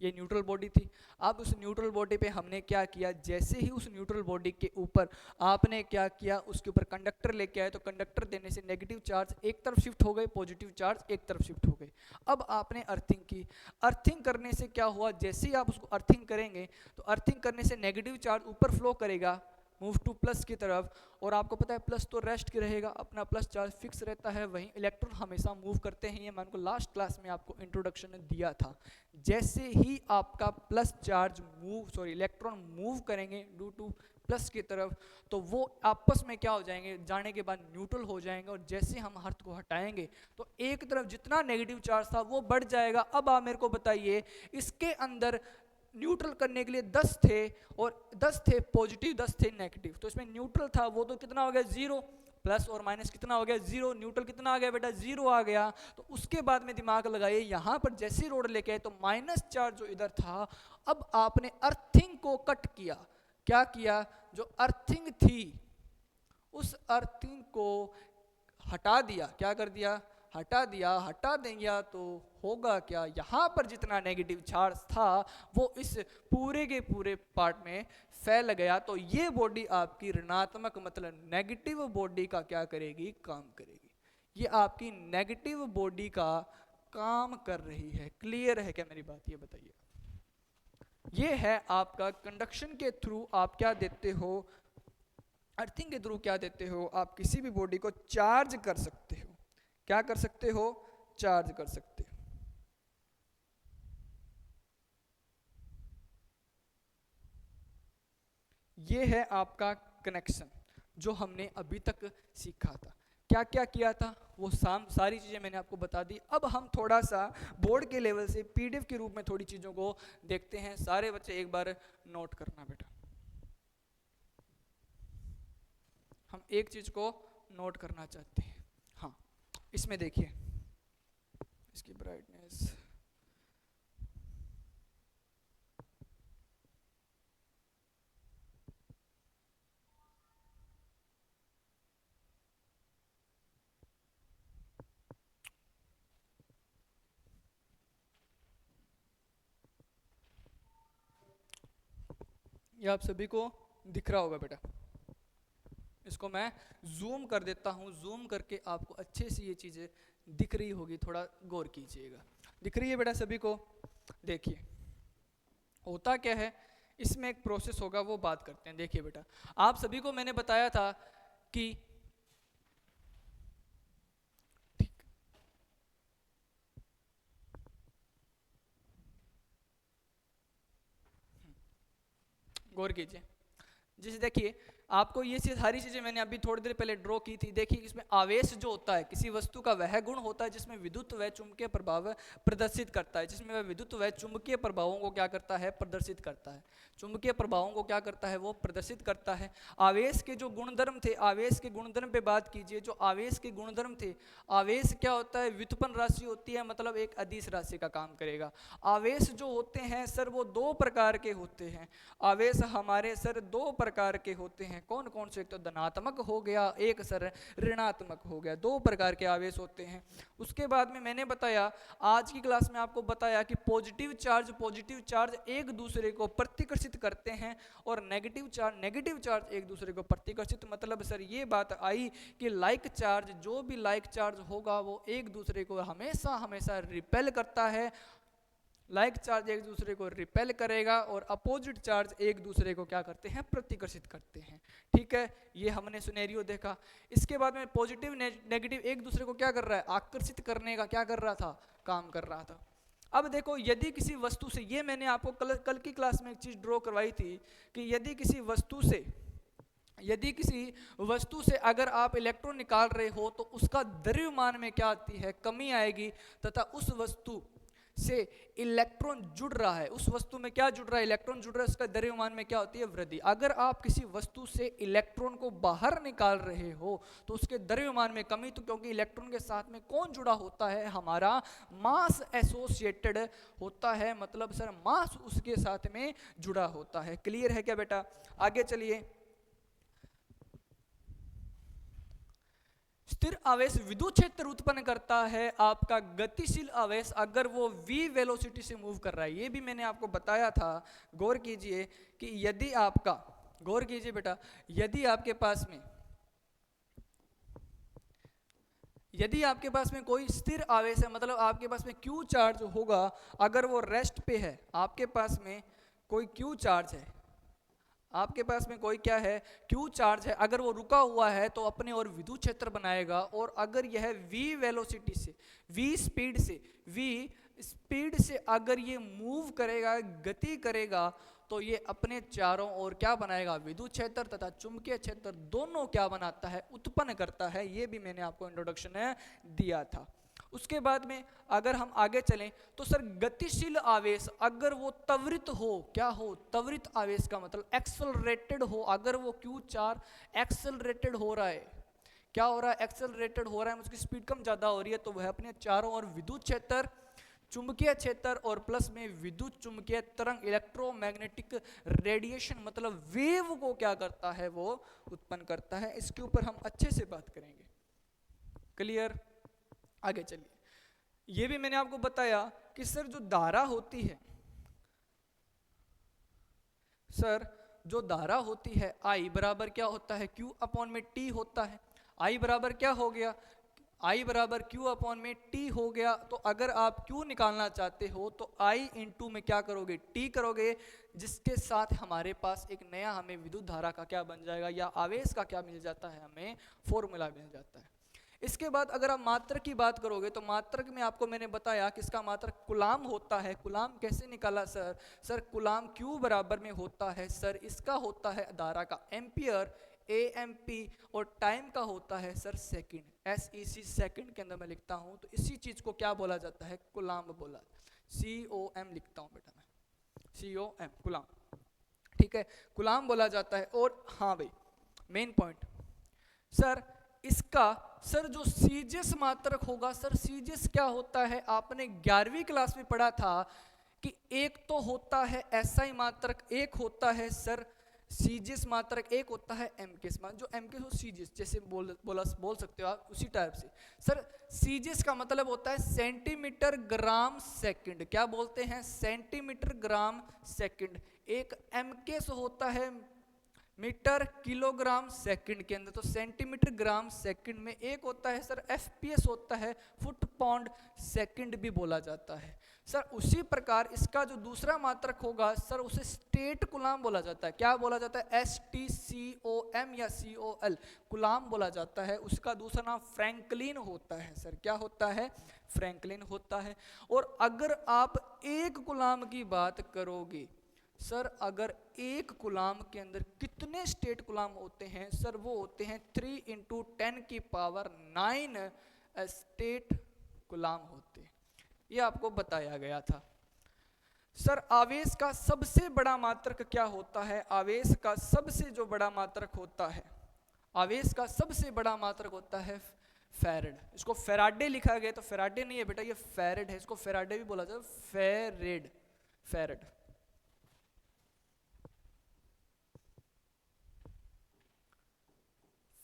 ये न्यूट्रल बॉडी थी। अब उस न्यूट्रल बॉडी पे हमने क्या किया, जैसे ही उस न्यूट्रल बॉडी के ऊपर आपने क्या किया, उसके ऊपर कंडक्टर लेके आए, तो कंडक्टर देने से नेगेटिव चार्ज एक तरफ शिफ्ट हो गए, पॉजिटिव चार्ज एक तरफ शिफ्ट हो गए। अब आपने अर्थिंग की, अर्थिंग करने से क्या हुआ, जैसे ही आप उसको अर्थिंग करेंगे तो अर्थिंग करने से नेगेटिव चार्ज ऊपर फ्लो करेगा, मूव टू प्लस की तरफ, और आपको पता है प्लस तो रेस्ट की रहेगा, अपना प्लस चार्ज फिक्स रहता है, वहीं इलेक्ट्रॉन हमेशा मूव करते हैं। ये मैंने को लास्ट क्लास में आपको इंट्रोडक्शन में दिया था। जैसे ही आपका प्लस चार्ज इलेक्ट्रॉन मूव करेंगे ड्यू टू प्लस की तरफ, तो वो आपस में क्या हो जाएंगे, जाने के बाद न्यूट्रल हो जाएंगे, और जैसे हम अर्थ को हटाएंगे तो एक तरफ जितना नेगेटिव चार्ज था वो बढ़ जाएगा। अब आप मेरे को बताइए, इसके अंदर न्यूट्रल करने के लिए 10 थे, और 10 थे पॉजिटिव, 10 थे नेगेटिव, तो इसमें न्यूट्रल था वो तो कितना हो गया, जीरो, प्लस और माइनस कितना हो गया, जीरो, न्यूट्रल कितना आ गया बेटा, जीरो आ गया। तो उसके बाद में दिमाग लगाइए, यहाँ पर जैसे रोड लेके आए तो माइनस चार्ज जो इधर था, अब आपने अर्थिंग को कट किया। क्या किया, जो अर्थिंग थी उस अर्थिंग को हटा दिया, क्या कर दिया, हटा दिया। हटा देंगे तो होगा क्या, यहाँ पर जितना नेगेटिव चार्ज था वो इस पूरे के पूरे पार्ट में फैल गया। तो ये बॉडी आपकी ऋणात्मक मतलब नेगेटिव बॉडी का क्या करेगी, काम करेगी। ये आपकी नेगेटिव बॉडी का काम कर रही है। क्लियर है क्या मेरी बात, ये बताइए। ये है आपका कंडक्शन के थ्रू आप क्या देते हो, अर्थिंग के थ्रू क्या देते हो, आप किसी भी बॉडी को चार्ज कर सकते हो। क्या कर सकते हो, चार्ज कर सकते हो। ये है आपका कनेक्शन जो हमने अभी तक सीखा था। क्या क्या किया था वो सारी चीज़ें मैंने आपको बता दी। अब हम थोड़ा सा बोर्ड के लेवल से पीडीएफ के रूप में थोड़ी चीज़ों को देखते हैं। सारे बच्चे एक बार नोट करना बेटा, हम एक चीज़ को नोट करना चाहते हैं। हाँ, इसमें देखिए, इसकी ब्राइटनेस, ये आप सभी को दिख रहा होगा बेटा। इसको मैं जूम कर देता हूँ, जूम करके आपको अच्छे से ये चीज़ें दिख रही होगी, थोड़ा गौर कीजिएगा। दिख रही है बेटा सभी को? देखिए होता क्या है, इसमें एक प्रोसेस होगा, वो बात करते हैं। देखिए बेटा, आप सभी को मैंने बताया था कि गौर कीजिए, जैसे देखिए आपको ये सारी चीजें मैंने अभी थोड़ी देर पहले ड्रॉ की थी। देखिए इसमें आवेश जो होता है किसी वस्तु का वह गुण होता है जिसमें विद्युत व चुंबकीय प्रभाव प्रदर्शित करता है, जिसमें वह विद्युत व चुंबकीय प्रभावों को क्या करता है, प्रदर्शित करता है। चुंबकीय प्रभावों को क्या करता है, वो प्रदर्शित करता है। आवेश के जो गुणधर्म थे, आवेश के गुणधर्म पे बात कीजिए। जो आवेश के गुणधर्म थे, आवेश क्या होता है, व्युत्पन्न राशि होती है, मतलब एक अदिश राशि का काम करेगा। आवेश जो होते हैं सर वो दो प्रकार के होते हैं। आवेश हमारे सर दो प्रकार के होते हैं। कौन कौन से? एक तो धनात्मक हो गया, एक सर ऋणात्मक हो गया। दो प्रकार के आवेश होते हैं। उसके बाद में मैंने बताया, आज की क्लास में आपको बताया कि पॉजिटिव चार्ज एक दूसरे को प्रतिकर्षित करते हैं और नेगेटिव चार्ज एक दूसरे को प्रतिकर्षित। मतलब सर ये बात आई कि लाइक चार्ज, जो भी लाइक चार्ज होगा वो एक दूसरे को हमेशा रिपेल करता है। लाइक चार्ज एक दूसरे को रिपेल करेगा और अपोजिट चार्ज एक दूसरे को क्या करते हैं, प्रतिकर्षित करते हैं। ठीक है, ये हमने सिनेरियो देखा। इसके बाद में पॉजिटिव नेगेटिव एक दूसरे को क्या कर रहा है, आकर्षित करने का क्या कर रहा था, काम कर रहा था। अब देखो, यदि किसी वस्तु से, ये मैंने आपको कल की क्लास में एक चीज ड्रॉ करवाई थी कि यदि किसी वस्तु से अगर आप इलेक्ट्रॉन निकाल रहे हो तो उसका द्रव्यमान में क्या आती है, कमी आएगी, तथा उस वस्तु से इलेक्ट्रॉन जुड़ रहा है, उस वस्तु में क्या जुड़ रहा है, इलेक्ट्रॉन जुड़ रहा है, उसका द्रव्यमान में क्या होती है, वृद्धि। अगर आप किसी वस्तु से इलेक्ट्रॉन को बाहर निकाल रहे हो तो उसके द्रव्यमान में कमी, तो क्योंकि इलेक्ट्रॉन के साथ में कौन जुड़ा होता है, हमारा मास एसोसिएटेड होता है, मतलब सर मास उसके साथ में जुड़ा होता है। क्लियर है क्या बेटा? आगे चलिए। स्थिर आवेश विद्युत क्षेत्र उत्पन्न करता है आपका गतिशील आवेश अगर वो v वेलोसिटी से मूव कर रहा है। ये भी मैंने आपको बताया था। गौर कीजिए कि यदि आपका, गौर कीजिए बेटा, यदि आपके पास में कोई स्थिर आवेश है, मतलब आपके पास में Q चार्ज होगा, अगर वो रेस्ट पे है, आपके पास में कोई Q चार्ज है, आपके पास में कोई क्या है, Q चार्ज है, अगर वो रुका हुआ है तो अपने और विद्युत क्षेत्र बनाएगा। और अगर यह v वेलोसिटी से, v स्पीड से अगर ये मूव करेगा, गति करेगा, तो ये अपने चारों ओर क्या बनाएगा, विद्युत क्षेत्र तथा चुंबकीय क्षेत्र दोनों क्या बनाता है, उत्पन्न करता है। ये भी मैंने आपको इंट्रोडक्शन में दिया था। उसके बाद में अगर हम आगे चलें तो सर गतिशील आवेश अगर वो त्वरित हो, क्या हो, त्वरित आवेश का मतलब एक्सेलरेटेड हो, अगर वो Q4 एक्सेलरेटेड हो रहा है, क्या हो रहा है, एक्सेलरेटेड हो रहा है, उसकी स्पीड कम ज्यादा हो रही है, तो वह अपने चारों ओर विद्युत क्षेत्र, चुंबकीय क्षेत्र और प्लस में विद्युत चुंबकीय तरंग, इलेक्ट्रोमैग्नेटिक रेडिएशन मतलब वेव को क्या करता है, वो उत्पन्न करता है। इसके ऊपर हम अच्छे से बात करेंगे। क्लियर? आगे चलिए। ये भी मैंने आपको बताया कि सर जो धारा होती है, सर जो धारा होती है I बराबर क्या होता है, Q अपॉन में T होता है। I बराबर क्या हो गया, I बराबर Q अपॉन में T हो गया। तो अगर आप Q निकालना चाहते हो तो I इंटू में क्या करोगे, T करोगे, जिसके साथ हमारे पास एक नया हमें विद्युत धारा का क्या बन जाएगा, या आवेश का क्या मिल जाता है, हमें फॉर्मूला मिल जाता है। इसके बाद अगर आप मात्रक की बात करोगे तो मात्रक में आपको मैंने बताया कि इसका मात्रक कुलाम होता है। कुलाम कैसे निकाला सर? सर कुलाम Q बराबर में होता है, सर इसका होता है धारा का एम्पियर, AMP, और टाइम का होता है सर सेकंड, SEC, सेकंड के अंदर मैं लिखता हूं। तो इसी चीज को क्या बोला जाता है, कुलाम बोला, COM लिखता हूं बेटा मैं, COM कुलाम, ठीक है, कुलाम बोला जाता है। और हाँ भाई मेन पॉइंट सर इसका, सर जो सीजियस मात्रक होगा, सर सीजियस क्या होता है, आपने 11वीं क्लास में पढ़ा था कि एक तो होता है SI मात्रक, एक होता है सर सीजियस मात्रक, एक होता है एमकेस मात्रक। जो एमकेस हो सीजियस जैसे बोल सकते हो आप, उसी टाइप से। सर सीजियस का मतलब होता है सेंटीमीटर ग्राम सेकंड, क्या बोलते हैं, सेंटीमीटर ग्राम सेकंड। एक एमकेस होता है मीटर किलोग्राम सेकंड के अंदर, तो सेंटीमीटर ग्राम सेकंड में। एक होता है सर FPS होता है, फुट पाउंड सेकंड भी बोला जाता है। सर उसी प्रकार इसका जो दूसरा मात्रक होगा सर उसे स्टेट कुलाम बोला जाता है। क्या बोला जाता है, STCOM या COL कुलाम बोला जाता है। उसका दूसरा नाम फ्रैंकलिन होता है। सर क्या होता है, फ्रैंकलिन होता है। और अगर आप एक कुलाम की बात करोगे सर, अगर एक कुलाम के अंदर कितने स्टेट कुलाम होते हैं सर, वो होते हैं 3 × 10⁹ स्टेट कुलाम होते हैं। ये आपको बताया गया था। सर आवेश का सबसे बड़ा मात्रक क्या होता है, आवेश का सबसे जो बड़ा मात्रक होता है, आवेश का सबसे बड़ा मात्रक होता है फैरेड। इसको फेराडे लिखा गया, तो फेराडे नहीं है बेटा, ये फैरेड है। इसको फेराडे भी बोला जाता है, फेरेड, फैरेड।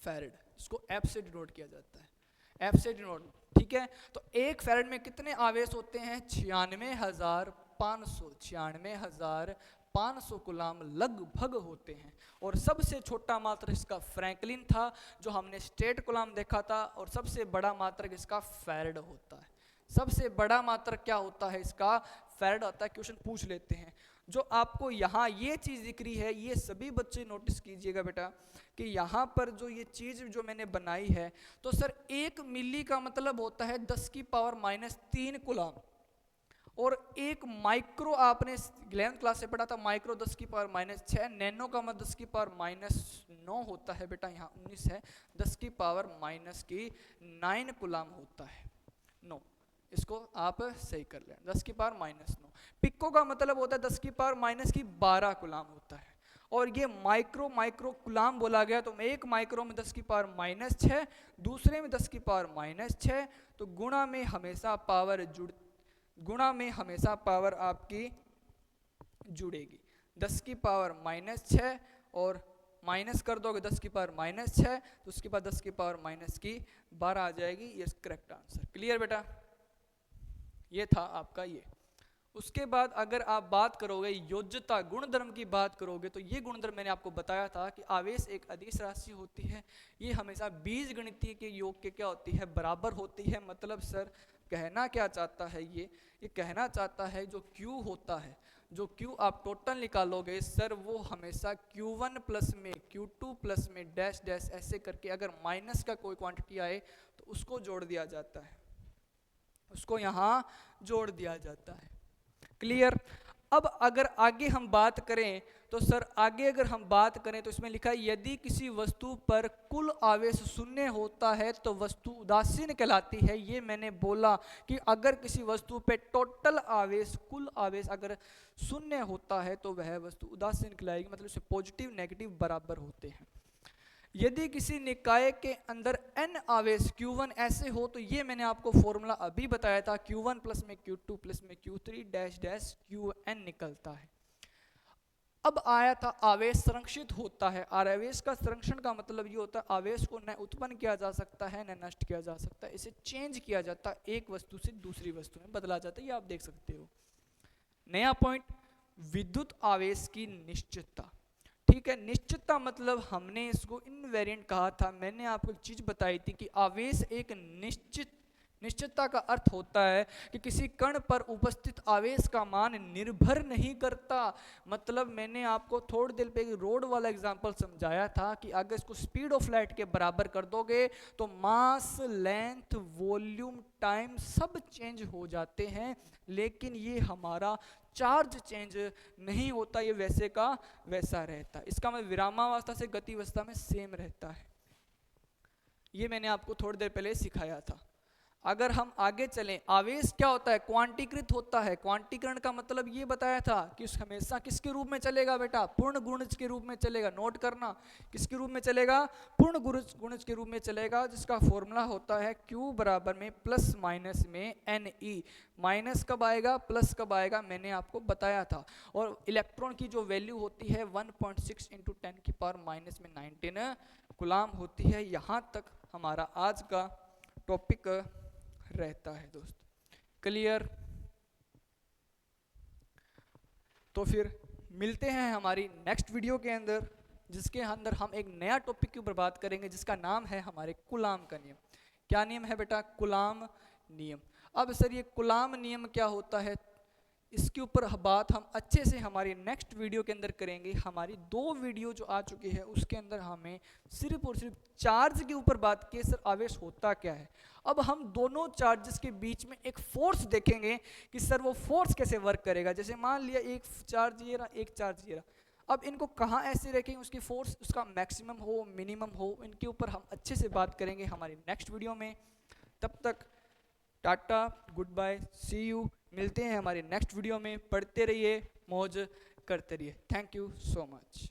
फैरेड, इसको F से डिनोट किया जाता है, F से डिनोट, ठीक है। तो एक फैरेड में कितने आवेश होते हैं, 96,500, 96,500 कुलाम लगभग होते हैं। और सबसे छोटा मात्रक इसका फ्रैंकलिन था जो हमने स्टेट कुलाम देखा था, और सबसे बड़ा मात्रक इसका फैरेड होता है। सबसे बड़ा मात्रक क्या होता है इसका, फैरेड होता है। क्वेश्चन पूछ लेते हैं। जो आपको यहाँ ये चीज़ दिख रही है, ये सभी बच्चे नोटिस कीजिएगा बेटा कि यहाँ पर जो ये चीज़ जो मैंने बनाई है, तो सर 1 मिली का मतलब होता है 10⁻³ कुलाम। और एक माइक्रो आपने 11th क्लास से पढ़ा था, माइक्रो 10⁻⁻6, नैनो का मतलब 10⁻⁹ होता है बेटा, यहाँ 19 है, 10⁻⁹ कुलाम होता है, 9। इसको आप सही कर लें, 10 की पावर -9। पिको का मतलब होता है 10 की पावर -12 गुलाम होता है, और ये माइक्रो गुलाम बोला गया, तो एक माइक्रो में 10 की पावर -6, दूसरे में 10 की पावर -6, तो गुणा में हमेशा पावर आपकी जुड़ेगी। 10 की पावर -6 और माइनस कर दोगे 10 की पावर -6, तो उसके बाद 10 की पावर -12 आ जाएगी। ये करेक्ट आंसर। क्लियर बेटा? ये था आपका ये। उसके बाद अगर आप बात करोगे योज्यता गुणधर्म की बात करोगे, तो ये गुणधर्म मैंने आपको बताया था कि आवेश एक अदिश राशि होती है, ये हमेशा बीजगणितीय के योग के क्या होती है, बराबर होती है। मतलब सर कहना क्या चाहता है, ये कहना चाहता है जो Q होता है, जो Q आप टोटल निकालोगे सर, वो हमेशा Q1 प्लस में Q2 प्लस में डैश डैश ऐसे करके, अगर माइनस का कोई क्वांटिटी आए तो उसको जोड़ दिया जाता है, उसको यहाँ जोड़ दिया जाता है। क्लियर? अब अगर आगे हम बात करें तो सर आगे अगर हम बात करें तो इसमें लिखा है यदि किसी वस्तु पर कुल आवेश शून्य होता है तो वस्तु उदासीन कहलाती है। ये मैंने बोला कि अगर किसी वस्तु पे टोटल आवेश, कुल आवेश अगर शून्य होता है तो वह वस्तु उदासीन कहलाएगी, मतलब इससे पॉजिटिव नेगेटिव बराबर होते हैं। यदि किसी निकाय के अंदर n आवेश Q1 ऐसे हो, तो ये मैंने आपको फॉर्मूला अभी बताया था, Q1 प्लस में Q2 प्लस में Q3 डैश डैश Qn निकलता है। अब आया था आवेश संरक्षित होता है। आवेश का संरक्षण का मतलब ये होता है आवेश को न उत्पन्न किया जा सकता है न नष्ट किया जा सकता है, इसे चेंज किया जाता है, एक वस्तु से दूसरी वस्तु में बदला जाता है। ये आप देख सकते हो। नया पॉइंट, विद्युत आवेश की निश्चितता। ठीक है, निश्चितता मतलब हमने इसको इनवेरिएंट कहा था। मैंने आपको एक चीज बताई थी कि आवेश एक निश्चितता का अर्थ होता है कि किसी कण पर उपस्थित आवेश का मान निर्भर नहीं करता। मतलब मैंने आपको थोड़ी देर पहले रोड वाला एग्जांपल समझाया था कि अगर इसको स्पीड ऑफ लाइट के बराबर कर दोगे तो मास, लेंथ, वॉल्यूम, टाइम सब चेंज हो जाते हैं, लेकिन ये हमारा चार्ज चेंज नहीं होता, ये वैसे का वैसा रहता है। इसका मतलब विरामावस्था से गतिवस्था में सेम रहता है। ये मैंने आपको थोड़ी देर पहले सिखाया था। अगर हम आगे चलें, आवेश क्या होता है, क्वांटीकृत होता है। क्वांटीकरण का मतलब ये बताया था कि हमेशा किसके रूप में चलेगा बेटा, पूर्ण गुणज के रूप में चलेगा। नोट करना, किसके रूप में चलेगा, पूर्ण गुणज के रूप में चलेगा, जिसका फॉर्मूला होता है Q बराबर में प्लस माइनस में NE। माइनस कब आएगा, प्लस कब आएगा, मैंने आपको बताया था। और इलेक्ट्रॉन की जो वैल्यू होती है 1.6 × 10⁻⁻19 कूलाम होती है। यहाँ तक हमारा आज का टॉपिक रहता है दोस्त। क्लियर? तो फिर मिलते हैं हमारी नेक्स्ट वीडियो के अंदर, जिसके अंदर हम एक नया टॉपिक की ऊपर बात करेंगे, जिसका नाम है हमारे कूलाम का नियम। क्या नियम है बेटा, कूलाम नियम। अब सर ये कूलाम नियम क्या होता है, इसके ऊपर बात हम अच्छे से हमारी नेक्स्ट वीडियो के अंदर करेंगे। हमारी 2 वीडियो जो आ चुकी है उसके अंदर हमें सिर्फ और सिर्फ चार्ज के ऊपर बात की, सर आवेश होता क्या है। अब हम दोनों चार्जेस के बीच में एक फोर्स देखेंगे कि सर वो फोर्स कैसे वर्क करेगा। जैसे मान लिया एक चार्ज ये रहा, एक चार्ज ये रहा। अब इनको कहाँ ऐसे रखेंगे उसकी फोर्स, उसका मैक्सिमम हो मिनिमम हो, इनके ऊपर हम अच्छे से बात करेंगे हमारी नेक्स्ट वीडियो में। तब तक tata, good bye, see you. मिलते हैं हमारे नेक्स्ट वीडियो में। पढ़ते रहिए, मौज करते रहिए। Thank you so much.